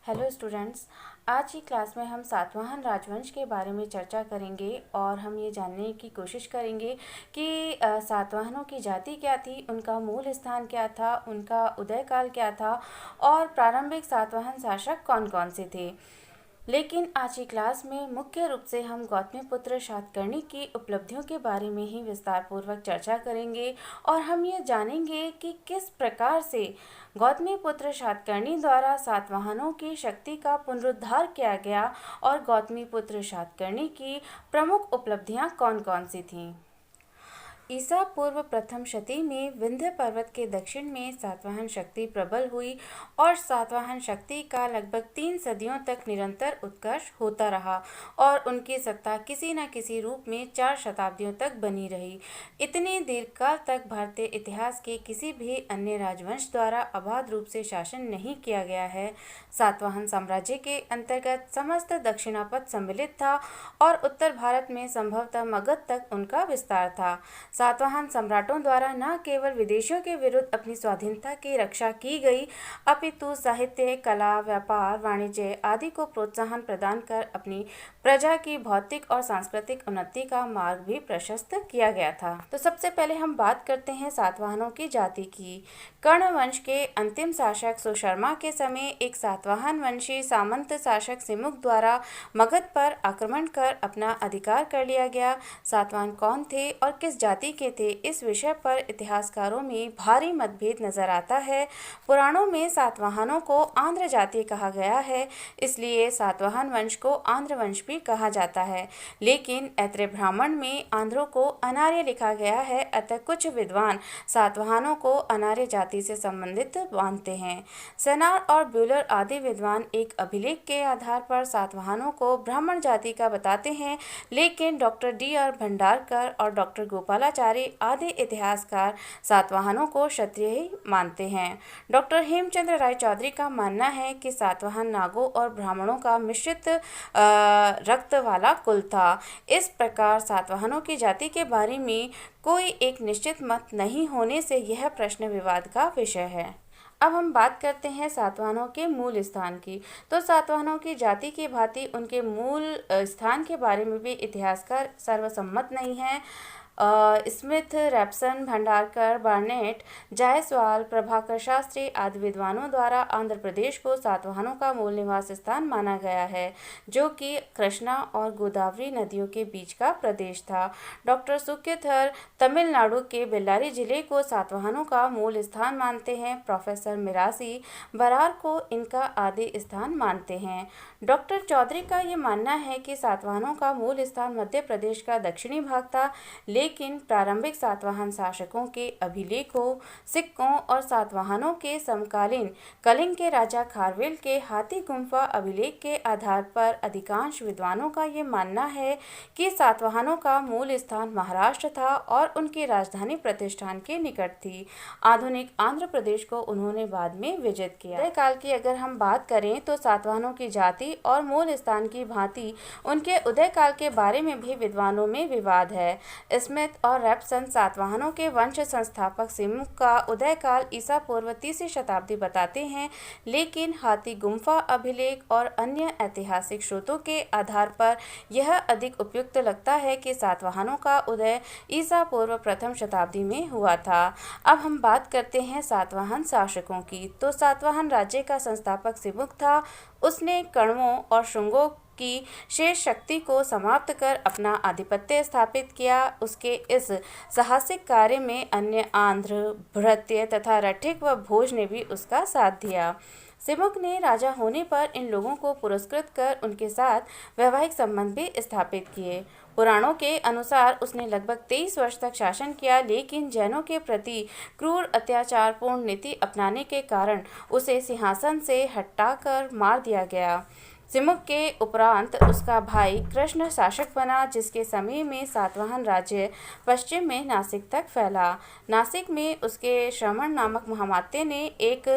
Hello students. आज की class में हम सातवाहन राजवंश के बारे में चर्चा करेंगे और हम ये जानने की कोशिश करेंगे कि सातवाहनों की जाति क्या थी, उनका मूल स्थान क्या था, उनका उदय काल क्या था और प्रारंभिक सातवाहन शासक कौन कौन से थे। लेकिन आज की क्लास में मुख्य रूप से हम गौतमीपुत्र सातकर्णी की उपलब्धियों के बारे में ही विस्तार पूर्वक चर्चा करेंगे और हम ये जानेंगे कि किस प्रकार से गौतमीपुत्र सातकर्णी द्वारा सातवाहनों की शक्ति का पुनरुद्धार किया गया और गौतमीपुत्र सातकर्णी की प्रमुख उपलब्धियां कौन कौन सी थीं। ईसा पूर्व प्रथम शती में विंध्य पर्वत के दक्षिण में सातवाहन शक्ति प्रबल हुई और सातवाहन शक्ति का लगभग 3 सदियों तक निरंतर उत्कर्ष होता रहा और उनकी सत्ता किसी न किसी रूप में 4 शताब्दियों तक बनी रही। इतने दीर्घकाल तक भारतीय इतिहास के किसी भी अन्य राजवंश द्वारा अबाध रूप से शासन नहीं किया गया है। सातवाहन साम्राज्य के अंतर्गत समस्त दक्षिणापथ सम्मिलित था और उत्तर भारत में संभवतः मगध तक उनका विस्तार था। सातवाहन सम्राटों द्वारा न केवल विदेशियों के विरुद्ध अपनी स्वाधीनता की रक्षा की गई, अपितु साहित्य, कला, व्यापार, वाणिज्य आदि को प्रोत्साहन प्रदान कर अपनी प्रजा की भौतिक और सांस्कृतिक उन्नति का मार्ग भी प्रशस्त किया गया था। तो सबसे पहले हम बात करते हैं सातवाहनों की जाति की। कर्ण वंश के अंतिम शासक सुशर्मा के समय एक सातवाहन वंशी सामंत शासक सिमुक द्वारा मगध पर आक्रमण कर अपना अधिकार कर लिया गया। सातवाहन कौन थे और किस जाति के थे, इस विषय पर इतिहासकारों में भारी मतभेद नजर आता है। पुराणों में सातवाहनों को आंध्र जाति कहा गया है, इसलिए सातवाहन वंश को आंध्र वंश भी कहा जाता है, लेकिन ऐत्रेय ब्राह्मण में आंध्रों को अनार्य लिखा गया है। अतः कुछ विद्वान सातवाहनों को अनार्य जाति से संबंधित मानते हैं। सेनार और ब्यूलर आदि विद्वान एक अभिलेख के आधार पर सातवाहनों को ब्राह्मण जाति का बताते हैं, लेकिन डॉक्टर D.R. भंडारकर और डॉक्टर गोपालाचारी आदि इतिहासकार सातवाहनों को क्षत्रिय ही मानते हैं। डॉक्टर हेमचंद्र राय चौधरी का मानना है कि सातवाहन नागों और ब्राह्मणों का मिश्रित रक्त वाला कुल था। इस प्रकार सातवाहनों की जाति के बारे में कोई एक निश्चित मत नहीं होने से यह प्रश्न विवाद का विषय है। अब हम बात करते हैं सातवाहनों के मूल स्थान की। तो सातवाहनों की जाति की भांति उनके मूल स्थान के बारे में भी इतिहासकार सर्वसम्मत नहीं है। Smith, Rapson, Bhandarkar, Barnett, Jayaswal, Prabhakar Shastri आदि विद्वानों द्वारा आंध्र प्रदेश को सातवाहनों का मूल निवास स्थान माना गया है, जो कि कृष्णा और गोदावरी नदियों के बीच का प्रदेश था। डॉक्टर सुक्यथर तमिलनाडु के बेल्लारी जिले को सातवाहनों का मूल स्थान मानते हैं। प्रोफेसर मिरासी बरार को इनका आदि स्थान मानते हैं। डॉक्टर चौधरी का ये मानना है कि सातवाहनों का मूल स्थान मध्य प्रदेश का दक्षिणी भाग था, लेकिन प्रारंभिक सातवाहन शासकों के अभिलेखों, सिक्कों और सातवाहनों के समकालीन कलिंग के राजा खारवेल के हाथी गुम्फा अभिलेख के आधार पर अधिकांश विद्वानों का ये मानना है कि सातवाहनों का मूल स्थान महाराष्ट्र था और उनकी राजधानी प्रतिष्ठान के निकट थी। आधुनिक आंध्र प्रदेश को उन्होंने बाद में विजित किया। उदय काल की अगर हम बात करें तो सातवाहनों की जाति और मूल स्थान की भांति उनके उदय काल के बारे में भी विद्वानों में विवाद है। स्मिथ और रैप्सन सातवाहनों के वंश संस्थापक सिमुक का उदय काल ईसा पूर्व 3वीं शताब्दी बताते हैं, लेकिन हाथी गुम्फा अभिलेख और अन्य ऐतिहासिक स्रोतों के आधार पर यह अधिक उपयुक्त लगता है कि सातवाहनों का उदय ईसा पूर्व प्रथम शताब्दी में हुआ था। अब हम बात करते हैं सातवाहन शासकों की। तो सातवाहन राज्य का संस्थापक सिमुक था। उसने कण्वों और शुंगों की शेष शक्ति को समाप्त कर अपना आधिपत्य स्थापित किया। उसके इस साहसिक कार्य में अन्य आंध्र, भृत्य तथा रठिक व भोज ने भी उसका साथ दिया। सिमुक ने राजा होने पर इन लोगों को पुरस्कृत कर उनके साथ वैवाहिक संबंध भी स्थापित किए। पुराणों के अनुसार उसने लगभग 23 वर्ष तक शासन किया, लेकिन जैनों के प्रति क्रूर अत्याचारपूर्ण नीति अपनाने के कारण उसे सिंहासन से हटाकर मार दिया गया। सिमुक के उपरांत उसका भाई कृष्ण शासक बना, जिसके समय में सातवाहन राज्य पश्चिम में नासिक तक फैला। नासिक में उसके श्रमण नामक महामात्य ने एक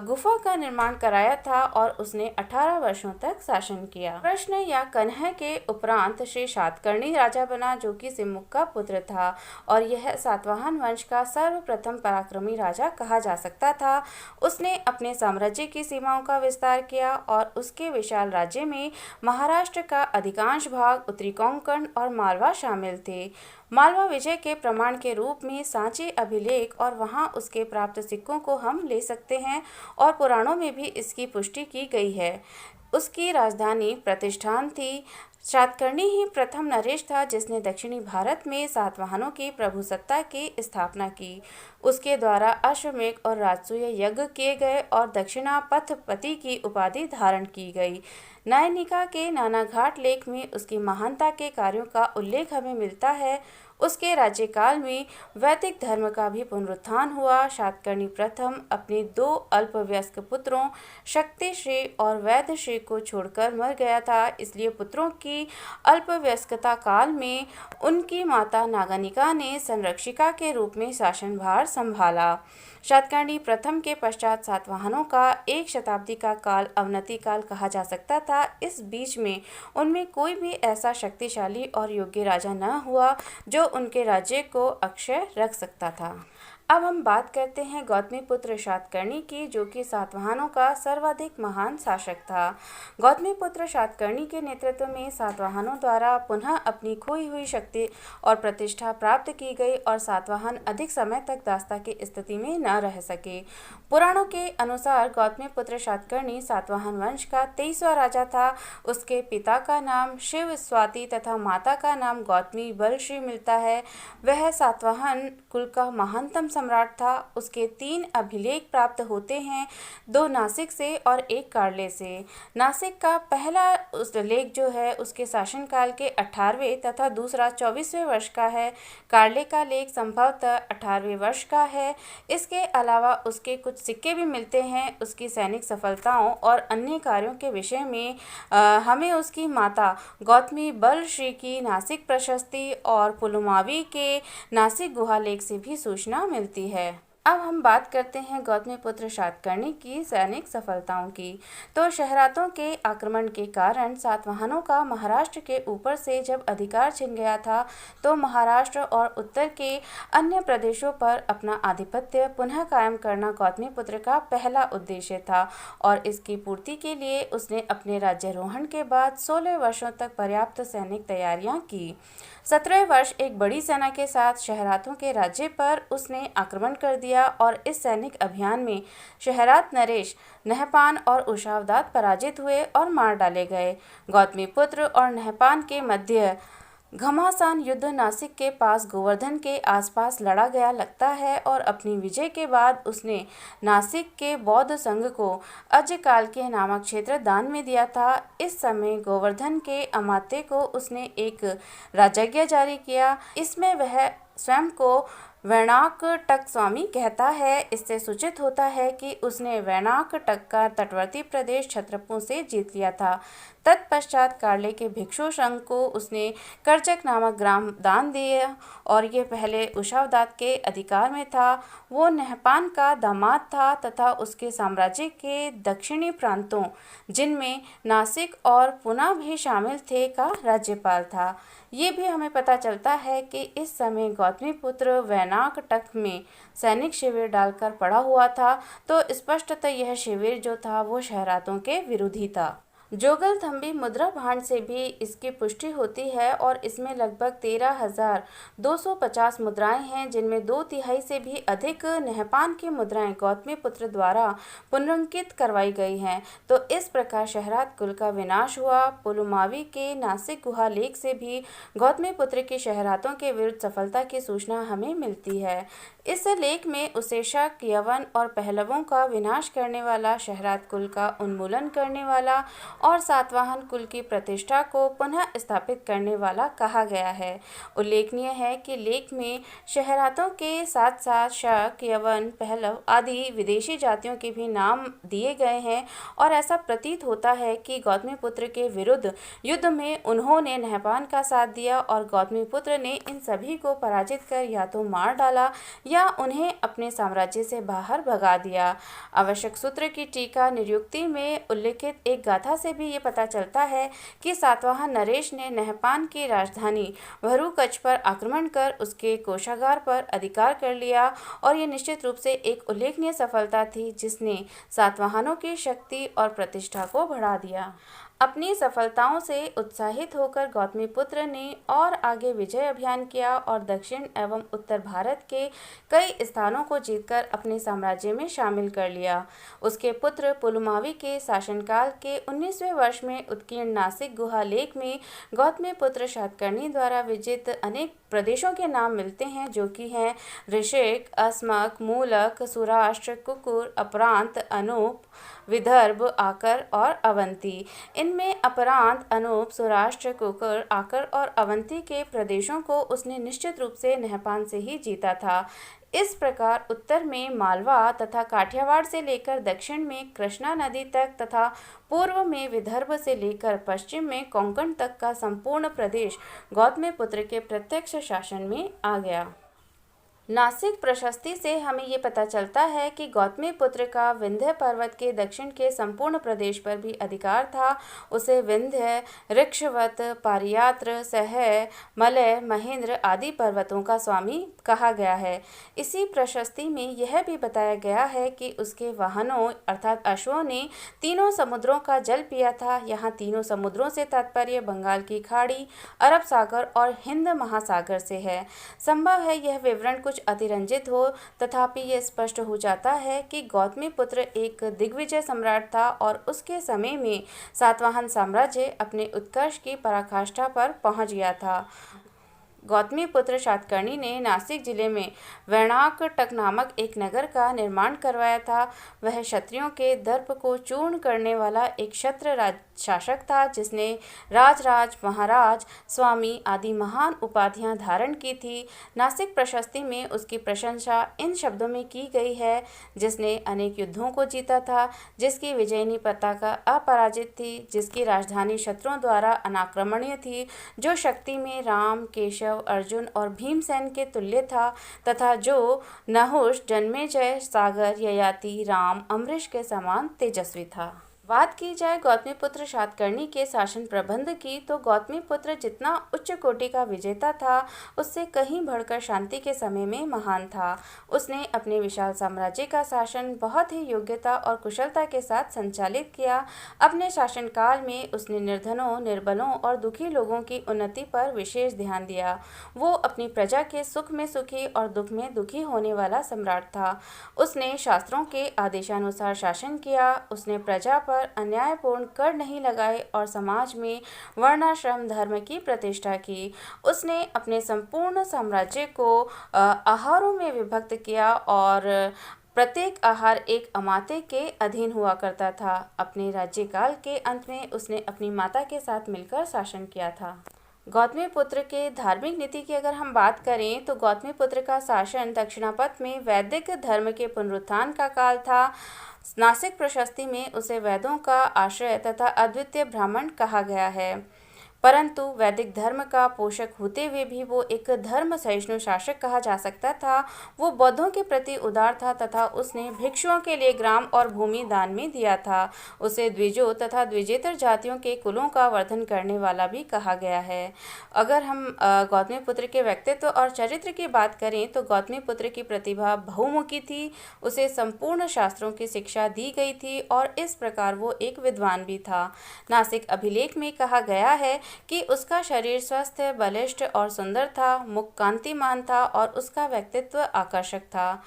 गुफा का निर्माण कराया था और उसने 18 वर्षों तक शासन किया। कृष्ण या कन्ह के उपरांत श्री सातकर्णी राजा बना, जो कि सिमुक का पुत्र था और यह सातवाहन वंश का सर्वप्रथम पराक्रमी राजा कहा जा सकता था। उसने अपने साम्राज्य की सीमाओं का विस्तार किया और उसके विशाल राज्य में महाराष्ट्र का अधिकांश भाग, उत्तरी कोंकण और मालवा शामिल थे। मालवा विजय के प्रमाण के रूप में सांची अभिलेख और वहां उसके प्राप्त सिक्कों को हम ले सकते हैं और पुराणों में भी इसकी पुष्टि की गई है। उसकी राजधानी प्रतिष्ठान थी। सातकर्णी ही प्रथम नरेश था जिसने दक्षिणी भारत में सातवाहनों की प्रभुसत्ता की स्थापना की। उसके द्वारा अश्वमेध और राजसूय यज्ञ किए गए और दक्षिणापथपति की उपाधि धारण की गई। नायनिका के नानाघाट लेख में उसकी महानता के कार्यों का उल्लेख हमें मिलता है। उसके राज्यकाल में वैदिक धर्म का भी पुनरुत्थान हुआ। सातकर्णी प्रथम अपने 2 अल्पवयस्क पुत्रों शक्तिश्री और वैद्यश्री को छोड़कर मर गया था, इसलिए पुत्रों की अल्पवयस्कता काल में उनकी माता नागनिका ने संरक्षिका के रूप में शासनभार संभाला। सातकर्णी प्रथम के पश्चात सातवाहनों का 1 शताब्दी का काल अवनति काल कहा जा सकता था। इस बीच में उनमें कोई भी ऐसा शक्तिशाली और योग्य राजा न हुआ जो उनके राज्य को अक्षय रख सकता था। अब हम बात करते हैं गौतमीपुत्र सातकर्णी की, जो कि सातवाहनों का सर्वाधिक महान शासक था। गौतमीपुत्र सातकर्णी के नेतृत्व में सातवाहनों द्वारा पुनः अपनी खोई हुई शक्ति और प्रतिष्ठा प्राप्त की गई और सातवाहन अधिक समय तक दासता की स्थिति में न रह सके। पुराणों के अनुसार गौतमीपुत्र सातकर्णी सातवाहन वंश का 23वां राजा था। उसके पिता का नाम शिव स्वाति तथा माता का नाम गौतमी बलश्री मिलता है। वह सातवाहन कुल का महानतम सम्राट था। उसके 3 अभिलेख प्राप्त होते हैं, 2 नासिक से और 1 कार्ले से। नासिक का पहला लेख जो है उसके शासनकाल के 18वें तथा दूसरा 24वें वर्ष का है। कार्ले का लेख संभवतः 18वें वर्ष का है। इसके अलावा उसके कुछ सिक्के भी मिलते हैं। उसकी सैनिक सफलताओं और अन्य कार्यों के विषय में हमें उसकी माता गौतमी बलश्री की नासिक प्रशस्ति और पुलुमावी के नासिक गुहालेख से भी सूचना मिलती है। अब हम बात करते हैं गौतमीपुत्र सातकर्णी की सैनिक सफलताओं की। तो शहरातों के आक्रमण के कारण सातवाहनों का महाराष्ट्र के ऊपर से जब अधिकार छिन गया था, तो महाराष्ट्र और उत्तर के अन्य प्रदेशों पर अपना आधिपत्य पुनः कायम करना गौतमीपुत्र का पहला उद्देश्य था और इसकी पूर्ति के लिए उसने अपने राज्यारोहण के बाद 16 वर्षों तक पर्याप्त सैनिक तैयारियां की। 17वें वर्ष एक बड़ी सेना के साथ शहरातों के राज्य पर उसने आक्रमण कर दिया और इस सैनिक अभियान में शहरात नरेश, नहपान और उशावदात पराजित हुए और मार डाले गए। गौतमीपुत्र और नहपान के मध्य घमासान युद्ध नासिक के पास गोवर्धन के आसपास लड़ा गया लगता है और अपनी विजय के बाद उसने नासिक के बौद्ध संघ को अजकालके नामक क्षेत्र दान में दिया था। इस समय गोवर्धन के अमात्य को उसने एक राजज्ञा जारी किया। इसमें वह स्वयं को वैनाकटक स्वामी कहता है। इससे सूचित होता है कि उसने वैनाकटक का तटवर्ती प्रदेश क्षत्रपों से जीत लिया था। तत्पश्चात कार्ले के भिक्षु संघ को उसने करचक नामक ग्राम दान दिया और यह पहले उशावदात के अधिकार में था। वो नहपान का दामाद था तथा उसके साम्राज्य के दक्षिणी प्रांतों, जिनमें नासिक और पुना भी शामिल थे, का राज्यपाल था। ये भी हमें पता चलता है कि इस समय गौतमीपुत्र वैनाकटक में सैनिक शिविर डालकर पड़ा हुआ था, तो स्पष्टतः यह शिविर जो था वो शहरातों के विरोधी था। जोगलथम्बी मुद्रा भांड से भी इसकी पुष्टि होती है और इसमें लगभग 13,250 मुद्राएं हैं, जिनमें 2/3 से भी अधिक नहपान की मुद्राएं गौतमीपुत्र द्वारा पुनरंकित करवाई गई हैं। तो इस प्रकार शहरात कुल का विनाश हुआ। पुलुमावी के नासिक गुहा लेख से भी गौतमीपुत्र की शहरातों के विरुद्ध सफलता की सूचना हमें मिलती है। इस लेख में उसे शक, यवन और पहलवों का विनाश करने वाला, शहरात कुल का उन्मूलन करने वाला और सातवाहन कुल की प्रतिष्ठा को पुनः स्थापित करने वाला कहा गया है। उल्लेखनीय है कि लेख में शहरातों के साथ साथ शक, यवन, पहलव आदि विदेशी जातियों के भी नाम दिए गए हैं और ऐसा प्रतीत होता है कि गौतमीपुत्र के विरुद्ध युद्ध में उन्होंने नहपान का साथ दिया और गौतमीपुत्र ने इन सभी को पराजित कर या तो मार डाला या उन्हें अपने साम्राज्य से बाहर भगा दिया। आवश्यक सूत्र की टीका निरुक्ति में उल्लिखित एक गाथा से भी ये पता चलता है कि सातवाहन नरेश ने नहपान की राजधानी भरूकच पर आक्रमण कर उसके कोषागार पर अधिकार कर लिया और ये निश्चित रूप से एक उल्लेखनीय सफलता थी जिसने सातवाहनों की शक्ति और प्रतिष्ठा को बढ़ा दिया। अपनी सफलताओं से उत्साहित होकर गौतमीपुत्र ने और आगे विजय अभियान किया और दक्षिण एवं उत्तर भारत के कई स्थानों को जीतकर अपने साम्राज्य में शामिल कर लिया। उसके पुत्र पुलमावी के शासनकाल के 19वें वर्ष में उत्कीर्ण नासिक गुहा लेख में गौतमीपुत्र सातकर्णी द्वारा विजित अनेक प्रदेशों के नाम मिलते हैं, जो कि हैं ऋषिक, अस्मक, मूलक, सुराष्ट्र, कुकुर, अपरांत, अनूप, विदर्भ, आकर और अवंती। इनमें अपरांत, अनूप, सौराष्ट्र, कुकर, आकर और अवंती के प्रदेशों को उसने निश्चित रूप से नहपान से ही जीता था। इस प्रकार उत्तर में मालवा तथा काठियावाड़ से लेकर दक्षिण में कृष्णा नदी तक तथा पूर्व में विदर्भ से लेकर पश्चिम में कोंकण तक का संपूर्ण प्रदेश गौतमीपुत्र के प्रत्यक्ष शासन में आ गया। नासिक प्रशस्ति से हमें ये पता चलता है कि गौतमीपुत्र का विंध्य पर्वत के दक्षिण के संपूर्ण प्रदेश पर भी अधिकार था। उसे विंध्य, ऋक्षवत, पारियात्र, सह, मलय, महेंद्र आदि पर्वतों का स्वामी कहा गया है। इसी प्रशस्ति में यह भी बताया गया है कि उसके वाहनों अर्थात अश्वों ने तीनों समुद्रों का जल पिया था। यहाँ तीनों समुद्रों से तात्पर्य बंगाल की खाड़ी, अरब सागर और हिंद महासागर से है। संभव है यह विवरण कुछ अतिरंजित हो, तथापि यह स्पष्ट हो जाता है कि गौतमीपुत्र एक दिग्विजय सम्राट था और उसके समय में सातवाहन साम्राज्य अपने उत्कर्ष की पराकाष्ठा पर पहुंच गया था। गौतमीपुत्र सातकर्णी ने नासिक जिले में वैणाकटक नामक एक नगर का निर्माण करवाया था। वह क्षत्रियों के दर्प को चूर्ण करने वाला एक क्षत्र शासक था जिसने राजराज, महाराज, स्वामी आदि महान उपाधियां धारण की थी। नासिक प्रशस्ति में उसकी प्रशंसा इन शब्दों में की गई है: जिसने अनेक युद्धों को जीता था, जिसकी विजयनी पताका अपराजित थी, जिसकी राजधानी शत्रुओं द्वारा अनाक्रमणीय थी, जो शक्ति में राम, केशव, अर्जुन और भीमसेन के तुल्य था तथा जो नहुष, जन्मेजय, सागर, ययाति, राम, अम्बरीश के समान तेजस्वी था। बात की जाए गौतमीपुत्र सातकर्णी के शासन प्रबंध की, तो गौतमीपुत्र जितना उच्च कोटि का विजेता था, उससे कहीं बढ़कर शांति के समय में महान था। उसने अपने विशाल साम्राज्य का शासन बहुत ही योग्यता और कुशलता के साथ संचालित किया। अपने शासनकाल में उसने निर्धनों, निर्बलों और दुखी लोगों की उन्नति पर विशेष ध्यान दिया। वो अपनी प्रजा के सुख में सुखी और दुख में दुखी होने वाला सम्राट था। उसने शास्त्रों के आदेशानुसार शासन किया। उसने प्रजा पर अन्यायपूर्ण कर नहीं लगाए और समाज में वर्णाश्रम धर्म की प्रतिष्ठा की। उसने अपने संपूर्ण साम्राज्य को आहारों में विभक्त किया और प्रत्येक आहार एक अमात्य के अधीन हुआ करता था। अपने राज्यकाल के अंत में उसने अपनी माता के साथ मिलकर शासन किया था। गौतमीपुत्र के धार्मिक नीति की अगर हम बात करें तो गौतमीपुत्र का शासन दक्षिणापथ में वैदिक धर्म के पुनरुत्थान का काल था। नासिक प्रशस्ति में उसे वेदों का आश्रय तथा अद्वितीय ब्राह्मण कहा गया है, परंतु वैदिक धर्म का पोषक होते हुए भी वो एक धर्म सहिष्णु शासक कहा जा सकता था। वो बौद्धों के प्रति उदार था तथा उसने भिक्षुओं के लिए ग्राम और भूमि दान में दिया था। उसे द्विजों तथा द्विजेतर जातियों के कुलों का वर्धन करने वाला भी कहा गया है। अगर हम गौतमीपुत्र के व्यक्तित्व और चरित्र की बात करें तो गौतमीपुत्र की प्रतिभा बहुमुखी थी। उसे संपूर्ण शास्त्रों की शिक्षा दी गई थी और इस प्रकार वो एक विद्वान भी था। नासिक अभिलेख में कहा गया है कि उसका शरीर स्वस्थ, बलिष्ठ और सुंदर था, मुख कांतिमान था और उसका व्यक्तित्व आकर्षक था।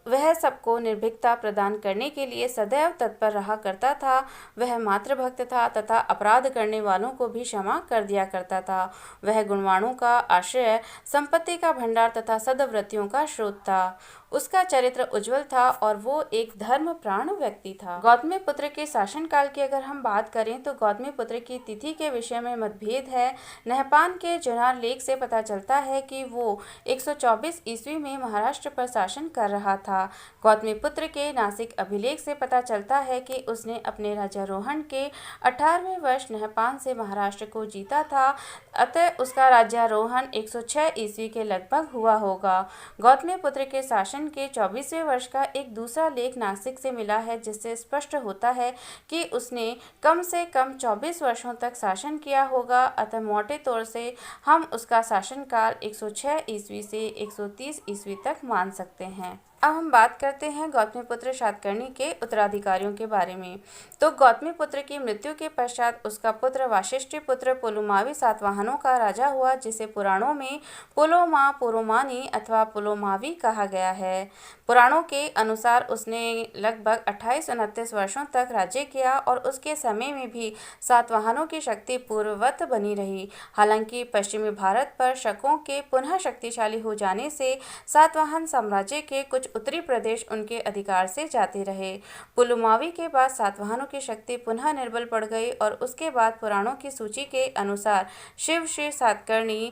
वह सबको निर्भीकता प्रदान करने के लिए सदैव तत्पर रहा करता था। वह मातृभक्त था तथा अपराध करने वालों को भी क्षमा कर दिया करता था। वह गुणवाणों का आश्रय, संपत्ति का भंडार तथा सद्वृत्तियों का स्रोत था। उसका चरित्र उज्जवल था और वो एक धर्मप्राण व्यक्ति था। गौतमीपुत्र के शासनकाल की अगर हम बात करें तो गौतमीपुत्र की तिथि के विषय में मतभेद है। नहपान के जुनार लेख से पता चलता है कि वो 124 ईस्वी में महाराष्ट्र पर शासन कर रहा था। गौतमीपुत्र के नासिक अभिलेख से पता चलता है कि उसने अपने राज्यारोहण के 18वें वर्ष नहपान से महाराष्ट्र को जीता था, अतः उसका राज्यारोहण 106 ईस्वी के लगभग हुआ होगा। गौतमीपुत्र के शासन के 24वें वर्ष का एक दूसरा लेख नासिक से मिला है, जिससे स्पष्ट होता है कि उसने कम से कम 24 वर्षों तक शासन किया होगा, अतः मोटे तौर से हम उसका शासनकाल 106 ईस्वी से 130 ईस्वी तक मान सकते हैं। अब हम बात करते हैं गौतमीपुत्र सातकर्णी के उत्तराधिकारियों के बारे में। तो गौतमीपुत्र की मृत्यु के पश्चात उसका पुत्र वाशिष्ठिपुत्र पुलुमावी सातवाहनों का राजा हुआ, जिसे पुराणों में पुलोमा, पुरोमानी अथवा पुलोमावी कहा गया है। पुराणों के अनुसार उसने लगभग 28-29 वर्षों तक राज्य किया और उसके समय में भी सातवाहनों की शक्ति पूर्ववत बनी रही। हालांकि पश्चिमी भारत पर शकों के पुनः शक्तिशाली हो जाने से सातवाहन साम्राज्य के कुछ उत्तरी प्रदेश उनके अधिकार से जाते रहे। पुलुमावी के बाद सातवाहनों की शक्ति पुनः निर्बल पड़ गई और उसके बाद पुराणों की सूची के अनुसार शिव श्री सातकर्णी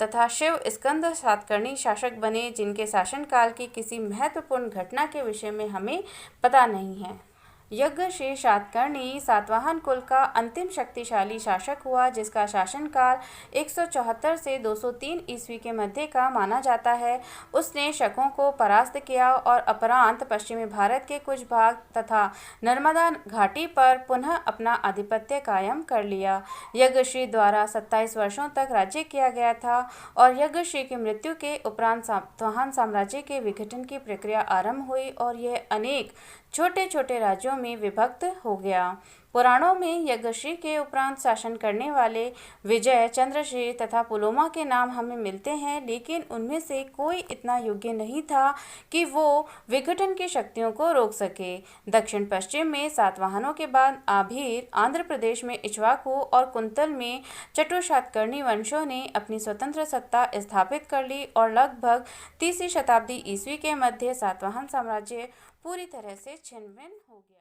तथा शिव स्कंद सातकर्णी शासक बने, जिनके शासनकाल की किसी महत्वपूर्ण घटना के विषय में हमें पता नहीं है। यज्ञ श्री सातकर्णी सातवाहन कुल का अंतिम शक्तिशाली शासक हुआ, जिसका शासनकाल 174 से 203 ईस्वी के मध्य का माना जाता है। उसने शकों को परास्त किया और अपरांत पश्चिमी भारत के कुछ भाग तथा नर्मदा घाटी पर पुनः अपना आधिपत्य कायम कर लिया। यज्ञश्री द्वारा 27 वर्षों तक राज्य किया गया था और यज्ञश्री की मृत्यु के उपरांत सातवाहन साम्राज्य के विघटन की प्रक्रिया आरंभ हुई और यह अनेक छोटे छोटे राज्यों में विभक्त हो गया। पुराणों में यज्ञश्री के उपरांत शासन करने वाले विजय, चंद्रश्री तथा पुलोमा के नाम हमें मिलते हैं, लेकिन उनमें से कोई इतना योग्य नहीं था कि वो विघटन की शक्तियों को रोक सके। दक्षिण पश्चिम में सातवाहनों के बाद आभीर, आंध्र प्रदेश में इक्ष्वाकु और कुंतल में चटु सातकर्णी वंशों ने अपनी स्वतंत्र सत्ता स्थापित कर ली और लगभग 30वीं शताब्दी ईस्वी के मध्य सातवाहन साम्राज्य पूरी तरह से छिन्न भिन्न हो गया।